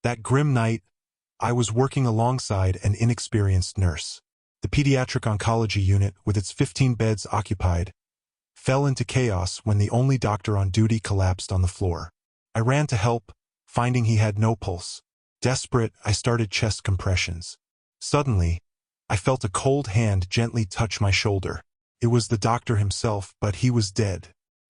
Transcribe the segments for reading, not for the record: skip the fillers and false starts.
That grim night, I was working alongside an inexperienced nurse. The pediatric oncology unit, with its 15 beds occupied, fell into chaos when the only doctor on duty collapsed on the floor. I ran to help, finding he had no pulse. Desperate, I started chest compressions. Suddenly, I felt a cold hand gently touch my shoulder. It was the doctor himself, but he was dead.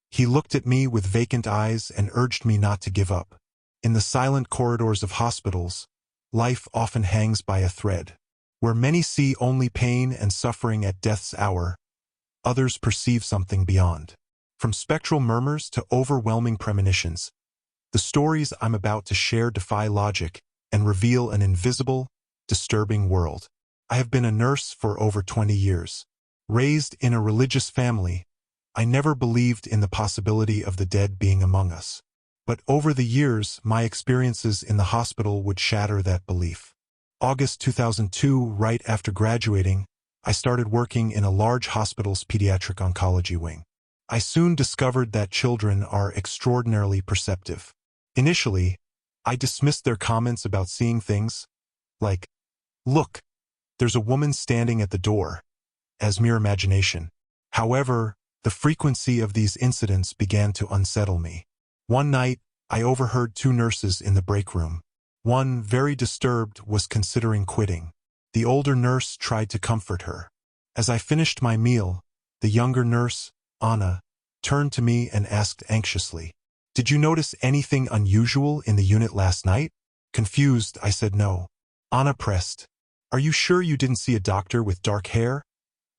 He looked at me with vacant eyes and urged me not to give up. In the silent corridors of hospitals, life often hangs by a thread. Where many see only pain and suffering at death's hour, others perceive something beyond. From spectral murmurs to overwhelming premonitions, the stories I'm about to share defy logic and reveal an invisible, disturbing world. I have been a nurse for over 20 years. Raised in a religious family, I never believed in the possibility of the dead being among us. But over the years, my experiences in the hospital would shatter that belief. August 2002, right after graduating, I started working in a large hospital's pediatric oncology wing. I soon discovered that children are extraordinarily perceptive. Initially, I dismissed their comments about seeing things, like, "Look, there's a woman standing at the door," as mere imagination. However, the frequency of these incidents began to unsettle me. One night, I overheard two nurses in the break room. One, very disturbed, was considering quitting. The older nurse tried to comfort her. As I finished my meal, the younger nurse, Anna, turned to me and asked anxiously, "Did you notice anything unusual in the unit last night?" Confused, I said no. Anna pressed, "Are you sure you didn't see a doctor with dark hair,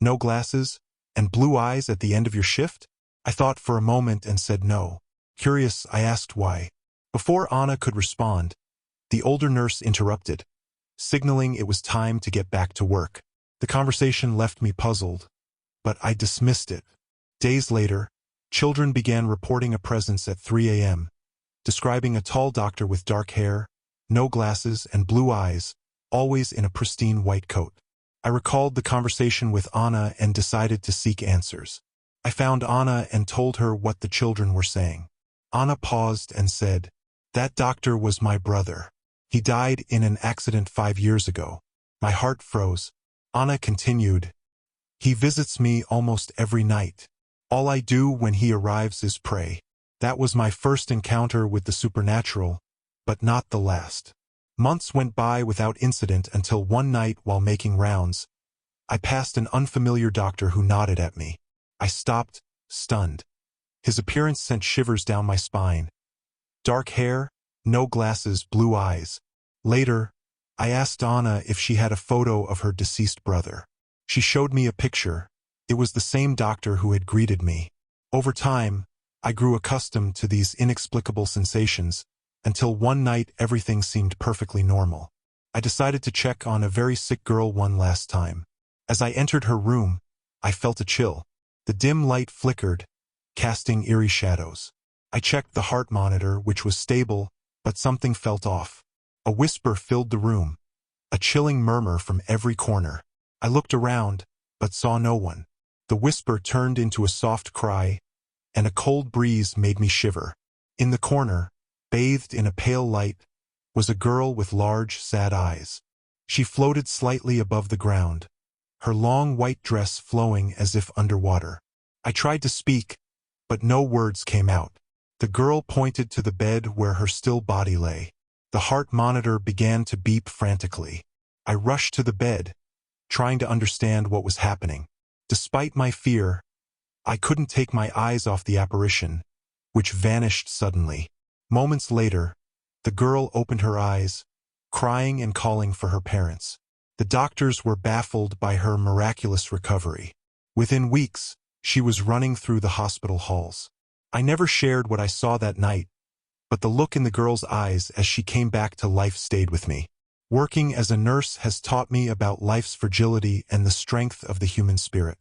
no glasses, and blue eyes at the end of your shift?" I thought for a moment and said no. Curious, I asked why. Before Anna could respond, the older nurse interrupted, signaling it was time to get back to work. The conversation left me puzzled, but I dismissed it. Days later, children began reporting a presence at 3 a.m., describing a tall doctor with dark hair, no glasses, and blue eyes, always in a pristine white coat. I recalled the conversation with Anna and decided to seek answers. I found Anna and told her what the children were saying. Anna paused and said, "That doctor was my brother. He died in an accident 5 years ago." My heart froze. Anna continued, "He visits me almost every night. All I do when he arrives is pray." That was my first encounter with the supernatural, but not the last. Months went by without incident until one night while making rounds, I passed an unfamiliar doctor who nodded at me. I stopped, stunned. His appearance sent shivers down my spine. Dark hair, no glasses, blue eyes. Later, I asked Anna if she had a photo of her deceased brother. She showed me a picture. It was the same doctor who had greeted me. Over time, I grew accustomed to these inexplicable sensations, until one night everything seemed perfectly normal. I decided to check on a very sick girl one last time. As I entered her room, I felt a chill. The dim light flickered, casting eerie shadows. I checked the heart monitor, which was stable, but something felt off. A whisper filled the room, a chilling murmur from every corner. I looked around, but saw no one. The whisper turned into a soft cry, and a cold breeze made me shiver. In the corner, bathed in a pale light, was a girl with large, sad eyes. She floated slightly above the ground, her long white dress flowing as if underwater. I tried to speak, but no words came out. The girl pointed to the bed where her still body lay. The heart monitor began to beep frantically. I rushed to the bed, trying to understand what was happening. Despite my fear, I couldn't take my eyes off the apparition, which vanished suddenly. Moments later, the girl opened her eyes, crying and calling for her parents. The doctors were baffled by her miraculous recovery. Within weeks, she was running through the hospital halls. I never shared what I saw that night, but the look in the girl's eyes as she came back to life stayed with me. Working as a nurse has taught me about life's fragility and the strength of the human spirit.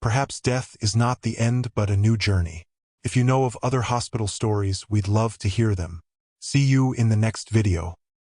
Perhaps death is not the end but a new journey. If you know of other hospital stories, we'd love to hear them. See you in the next video.